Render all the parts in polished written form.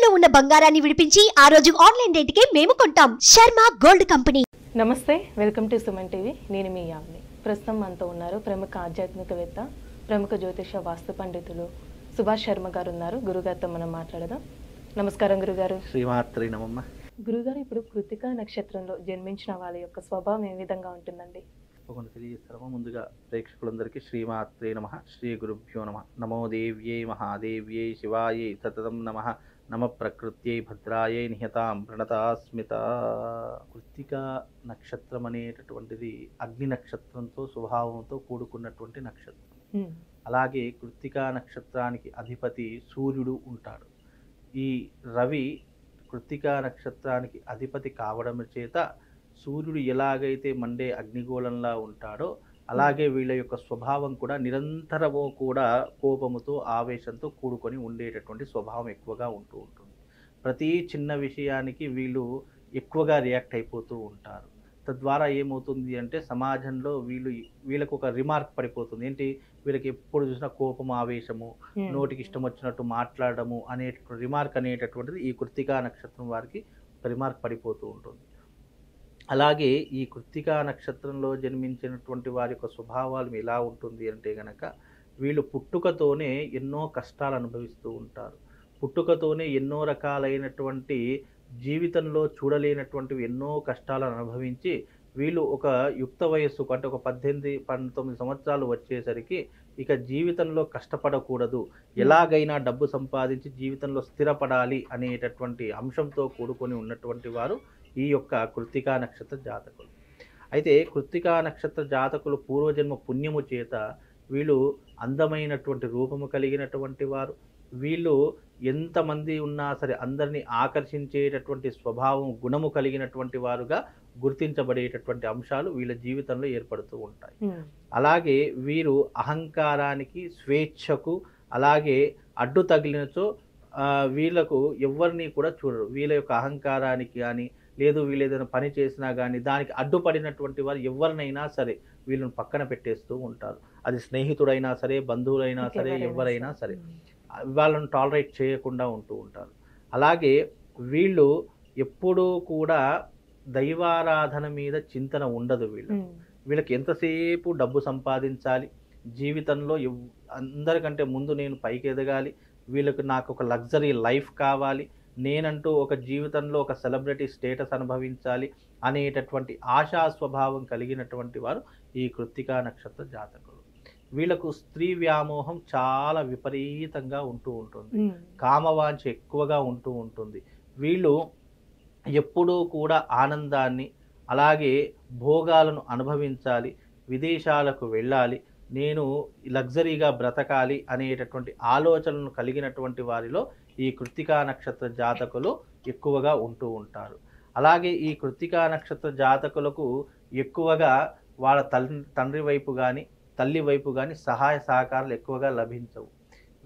తాకట్టులో ఉన్న బంగారాన్ని విడిపించి ఆ రోజు ఆన్లైన్ రేటుకే మేము కొంటాం. Sharma gold company. నమస్తే, వెల్కమ్ టు సుమన్ టీవీ. నేను మీ యామిని. ప్రస్తుతం మనతో ఉన్నారు ప్రముఖ ఆధ్యాత్మికవేత్త, ప్రముఖ జ్యోతిష వాస్తు పండితులు సుభాష్ శర్మ గారు ఉన్నారు. గురుగారితో మనం మాట్లాడదాం. నమస్కారం గురుగారు. శ్రీమాత్రి నమమ్మ. గురుగారు, ఇప్పుడు కృత్తికా నక్షత్రంలో జన్మించిన వాళ్ళ యొక్క స్వభావం ఏ విధంగా ఉంటుందండి? తప్పకుండా తెలియజేస్తాము. ముందుగా ప్రేక్షకులందరికీ శ్రీమాత్రే నమ, శ్రీ గురుభ్యో నమ. నమో దేవ్యై మహాదేవ్యై శివాయై సతతం నమ. నమ ప్రకృత్యై భద్రాయై నిహతాం ప్రణతాస్మిత. కృత్తికా నక్షత్రం అనేటటువంటిది అగ్ని నక్షత్రంతో స్వభావంతో కూడుకున్నటువంటి నక్షత్రం. అలాగే కృత్తికా నక్షత్రానికి అధిపతి సూర్యుడు ఉంటాడు. ఈ రవి కృత్తికా నక్షత్రానికి అధిపతి కావడం చేత సూర్యుడు ఎలాగైతే మండే అగ్నిగోళంలా ఉంటాడో అలాగే వీళ్ళ యొక్క స్వభావం కూడా నిరంతరము కూడా కోపముతో ఆవేశంతో కూడుకొని ఉండేటటువంటి స్వభావం ఎక్కువగా ఉంటూ ఉంటుంది. ప్రతి చిన్న విషయానికి వీళ్ళు ఎక్కువగా రియాక్ట్ అయిపోతూ ఉంటారు. తద్వారా ఏమవుతుంది అంటే సమాజంలో వీళ్ళకు ఒక రిమార్క్ పడిపోతుంది. ఏంటి, వీళ్ళకి ఎప్పుడు చూసినా కోపము, ఆవేశము, నోటికి ఇష్టం వచ్చినట్టు మాట్లాడము అనేటటువంటి రిమార్క్ అనేటటువంటిది ఈ కృత్తికా నక్షత్రం వారికి ఒక రిమార్క్ పడిపోతూ ఉంటుంది. అలాగే ఈ కృత్తికా నక్షత్రంలో జన్మించినటువంటి వారి యొక్క స్వభావాలు ఎలా ఉంటుంది అంటే గనక వీళ్ళు పుట్టుకతోనే ఎన్నో కష్టాలు అనుభవిస్తూ ఉంటారు. పుట్టుకతోనే ఎన్నో రకాలైనటువంటి జీవితంలో చూడలేనటువంటివి ఎన్నో కష్టాలను అనుభవించి వీళ్ళు ఒక యుక్త వయస్సుకు అంటే ఒక 18-19 సంవత్సరాలు వచ్చేసరికి ఇక జీవితంలో కష్టపడకూడదు, ఎలాగైనా డబ్బు సంపాదించి జీవితంలో స్థిరపడాలి అనేటటువంటి అంశంతో కూడుకొని ఉన్నటువంటి వారు ఈ యొక్క కృత్తికా నక్షత్ర జాతకులు. అయితే కృత్తికా నక్షత్ర జాతకులు పూర్వజన్మ పుణ్యము చేత వీళ్ళు అందమైనటువంటి రూపము కలిగినటువంటి వారు. వీళ్ళు ఎంతమంది ఉన్నా సరే అందరినీ ఆకర్షించేటటువంటి స్వభావం, గుణము కలిగినటువంటి వారుగా గుర్తించబడేటటువంటి అంశాలు వీళ్ళ జీవితంలో ఏర్పడుతూ ఉంటాయి. అలాగే వీరు అహంకారానికి, స్వేచ్ఛకు అలాగే అడ్డు తగిలినచో వీళ్ళకు ఎవరిని కూడా చూడరు. వీళ్ళ యొక్క అహంకారానికి కానీ లేదు వీళ్ళు ఏదైనా పని చేసినా కానీ దానికి అడ్డుపడినటువంటి వారు ఎవరినైనా సరే వీళ్ళని పక్కన పెట్టేస్తూ ఉంటారు. అది స్నేహితుడైనా సరే, బంధువులైనా సరే, ఎవరైనా సరే వాళ్ళను టాలరేట్ చేయకుండా ఉంటూ ఉంటారు. అలాగే వీళ్ళు ఎప్పుడూ కూడా దైవారాధన మీద చింతన ఉండదు. వీళ్ళకి ఎంతసేపు డబ్బు సంపాదించాలి, జీవితంలో అందరికంటే ముందు నేను పైకి ఎదగాలి, వీళ్ళకి నాకు ఒక లగ్జరీ లైఫ్ కావాలి, నేనంటూ ఒక జీవితంలో ఒక సెలబ్రిటీ స్టేటస్ అనుభవించాలి అనేటటువంటి ఆశా స్వభావం కలిగినటువంటి వారు ఈ కృత్తికా నక్షత్ర జాతకులు. వీళ్ళకు స్త్రీ వ్యామోహం చాలా విపరీతంగా ఉంటూ ఉంటుంది. కామవాంఛ ఎక్కువగా ఉంటూ ఉంటుంది. వీళ్ళు ఎప్పుడూ కూడా ఆనందాన్ని అలాగే భోగాలను అనుభవించాలి, విదేశాలకు వెళ్ళాలి, నేను లగ్జరీగా బ్రతకాలి అనేటటువంటి ఆలోచనలను కలిగినటువంటి వారిలో ఈ కృత్తికా నక్షత్ర జాతకులు ఎక్కువగా ఉంటూ ఉంటారు. అలాగే ఈ కృత్తికా నక్షత్ర జాతకులకు ఎక్కువగా వాళ్ళ తండ్రి వైపు కానీ తల్లి వైపు కానీ సహాయ సహకారాలు ఎక్కువగా లభించవు.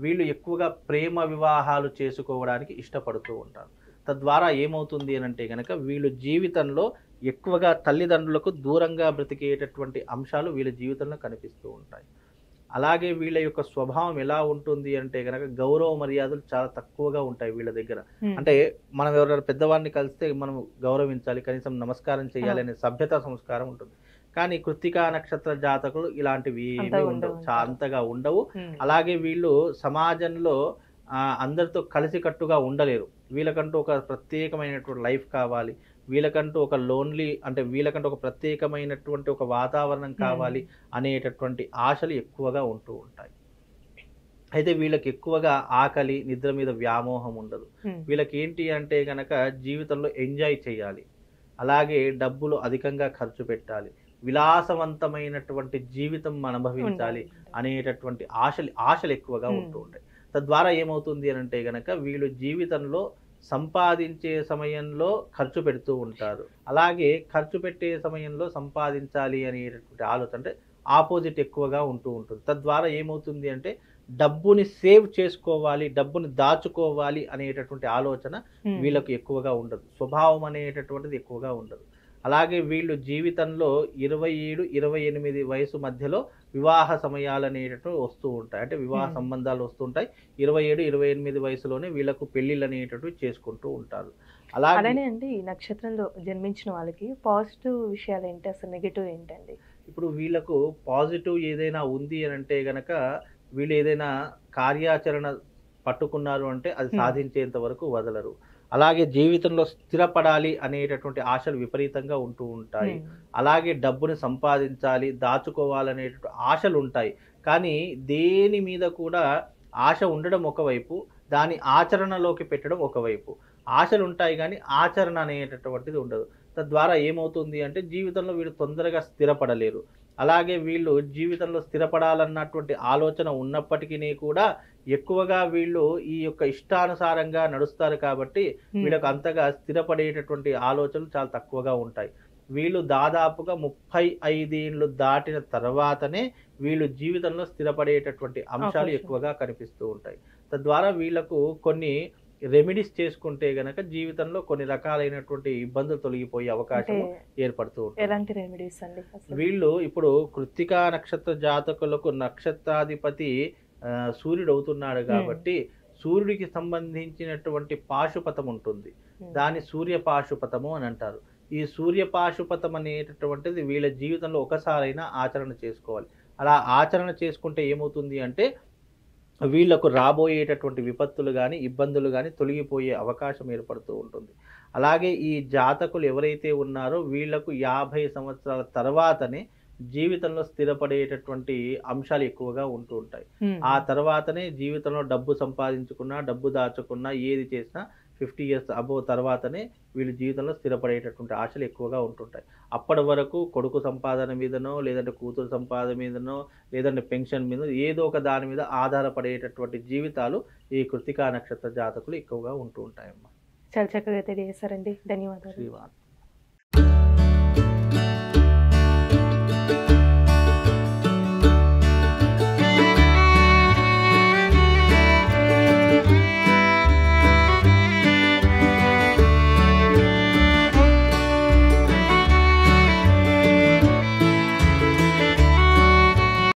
వీళ్ళు ఎక్కువగా ప్రేమ వివాహాలు చేసుకోవడానికి ఇష్టపడుతూ ఉంటారు. తద్వారా ఏమవుతుంది అని అంటే కనుక వీళ్ళు జీవితంలో ఎక్కువగా తల్లిదండ్రులకు దూరంగా బ్రతికేటటువంటి అంశాలు వీళ్ళ జీవితంలో కనిపిస్తూ ఉంటాయి. అలాగే వీళ్ళ యొక్క స్వభావం ఎలా ఉంటుంది అంటే కనుక గౌరవ మర్యాదలు చాలా తక్కువగా ఉంటాయి వీళ్ళ దగ్గర. అంటే మనం ఎవరైనా పెద్దవాడిని కలిస్తే మనం గౌరవించాలి, కనీసం నమస్కారం చేయాలి అనే సభ్యతా సంస్కారం ఉంటుంది. కానీ కృత్తికా నక్షత్ర జాతకులు ఇలాంటివి ఏమీ ఉండవు, అంతగా ఉండవు. అలాగే వీళ్ళు సమాజంలో అందరితో కలిసికట్టుగా ఉండలేరు. వీళ్ళకంటూ ఒక ప్రత్యేకమైనటువంటి లైఫ్ కావాలి, వీళ్ళకంటూ ఒక వీళ్ళకంటూ ఒక ప్రత్యేకమైనటువంటి ఒక వాతావరణం కావాలి అనేటటువంటి ఆశలు ఎక్కువగా ఉంటూ ఉంటాయి. అయితే వీళ్ళకి ఎక్కువగా ఆకలి, నిద్ర మీద వ్యామోహం ఉండదు. వీళ్ళకి ఏంటి అంటే కనుక జీవితంలో ఎంజాయ్ చేయాలి, అలాగే డబ్బులు అధికంగా ఖర్చు పెట్టాలి, విలాసవంతమైనటువంటి జీవితం అనుభవించాలి అనేటటువంటి ఆశలు ఎక్కువగా ఉంటూ ఉంటాయి. తద్వారా ఏమవుతుంది అని అంటే కనుక వీళ్ళు జీవితంలో సంపాదించే సమయంలో ఖర్చు పెడుతూ ఉంటారు. అలాగే ఖర్చు పెట్టే సమయంలో సంపాదించాలి అనేటటువంటి ఆలోచన అంటే ఆపోజిట్ ఎక్కువగా ఉంటూ ఉంటుంది. తద్వారా ఏమవుతుంది అంటే డబ్బుని సేవ్ చేసుకోవాలి, డబ్బుని దాచుకోవాలి అనేటటువంటి ఆలోచన వీళ్ళకు ఎక్కువగా ఉండదు. స్వభావం అనేటటువంటిది ఎక్కువగా ఉండదు. అలాగే వీళ్ళు జీవితంలో 27-28 వయసు మధ్యలో వివాహ సమయాలు అనేటటువంటి వస్తూ ఉంటాయి. అంటే వివాహ సంబంధాలు వస్తుంటాయి. 27-28 వయసులోనే వీళ్ళకు పెళ్ళిళ్ళు అనేటటువంటివి చేసుకుంటూ ఉంటారు. అలానే అండి ఈ నక్షత్రంలో జన్మించిన వాళ్ళకి పాజిటివ్ విషయాలు ఏంటి, అసలు నెగిటివ్ ఏంటండి? ఇప్పుడు వీళ్ళకు పాజిటివ్ ఏదైనా ఉంది అని అంటే గనక వీళ్ళు ఏదైనా కార్యాచరణ పట్టుకున్నారు అంటే అది సాధించేంత వరకు వదలరు. అలాగే జీవితంలో స్థిరపడాలి అనేటటువంటి ఆశలు విపరీతంగా ఉంటూ ఉంటాయి. అలాగే డబ్బుని సంపాదించాలి, దాచుకోవాలనేటువంటి ఆశలు ఉంటాయి. కానీ దేని మీద కూడా ఆశ ఉండడం ఒకవైపు, దాని ఆచరణలోకి పెట్టడం ఒకవైపు. ఆశలు ఉంటాయి కానీ ఆచరణ అనేటటువంటిది ఉండదు. తద్వారా ఏమవుతుంది అంటే జీవితంలో వీళ్ళు తొందరగా స్థిరపడలేరు. అలాగే వీళ్ళు జీవితంలో స్థిరపడాలన్నటువంటి ఆలోచన ఉన్నప్పటికీ కూడా ఎక్కువగా వీళ్ళు ఈ యొక్క ఇష్టానుసారంగా నడుస్తారు కాబట్టి వీళ్ళకు అంతగా స్థిరపడేటటువంటి ఆలోచనలు చాలా తక్కువగా ఉంటాయి. వీళ్ళు దాదాపుగా 35 ఏళ్ళు దాటిన తర్వాతనే వీళ్ళు జీవితంలో స్థిరపడేటటువంటి అంశాలు ఎక్కువగా కనిపిస్తూ ఉంటాయి. తద్వారా వీళ్ళకు కొన్ని రెమెడీస్ చేసుకుంటే గనక జీవితంలో కొన్ని రకాలైనటువంటి ఇబ్బందులు తొలగిపోయే అవకాశం ఏర్పడుతూ ఉంటుంది. ఎలాంటి రెమెడీస్ అండి? వీళ్ళు ఇప్పుడు కృత్తికా నక్షత్ర జాతకులకు నక్షత్రాధిపతి సూర్యుడు అవుతున్నాడు కాబట్టి సూర్యుడికి సంబంధించినటువంటి పాశుపతం ఉంటుంది. దాన్ని సూర్య పాశుపతము అని అంటారు. ఈ సూర్య పాశుపతం అనేటటువంటిది వీళ్ళ జీవితంలో ఒకసారైనా ఆచరణ చేసుకోవాలి. అలా ఆచరణ చేసుకుంటే ఏమవుతుంది అంటే వీళ్లకు రాబోయేటటువంటి విపత్తులు కానీ ఇబ్బందులు కానీ తొలగిపోయే అవకాశం ఏర్పడుతూ ఉంటుంది. అలాగే ఈ జాతకులు ఎవరైతే ఉన్నారో వీళ్లకు 50 సంవత్సరాల తర్వాతనే జీవితంలో స్థిరపడేటటువంటి అంశాలు ఎక్కువగా ఉంటూ ఉంటాయి. ఆ తర్వాతనే జీవితంలో డబ్బు సంపాదించుకున్నా, డబ్బు దాచుకున్నా, ఏది చేసినా 50 ఇయర్స్ అబోవ్ తర్వాతనే వీళ్ళు జీవితంలో స్థిరపడేటటువంటి ఆశలు ఎక్కువగా ఉంటుంటాయి. అప్పటి వరకు కొడుకు సంపాదన మీదనో, లేదంటే కూతురు సంపాదన మీదనో, లేదంటే పెన్షన్ మీద ఏదో ఒక దాని మీద ఆధారపడేటటువంటి జీవితాలు ఈ కృత్తికా నక్షత్ర జాతకులు ఎక్కువగా ఉంటూ ఉంటాయమ్మా. చాలా చక్కగా తెలియజేశారండి. ధన్యవాదాలు. శ్రీవాన్.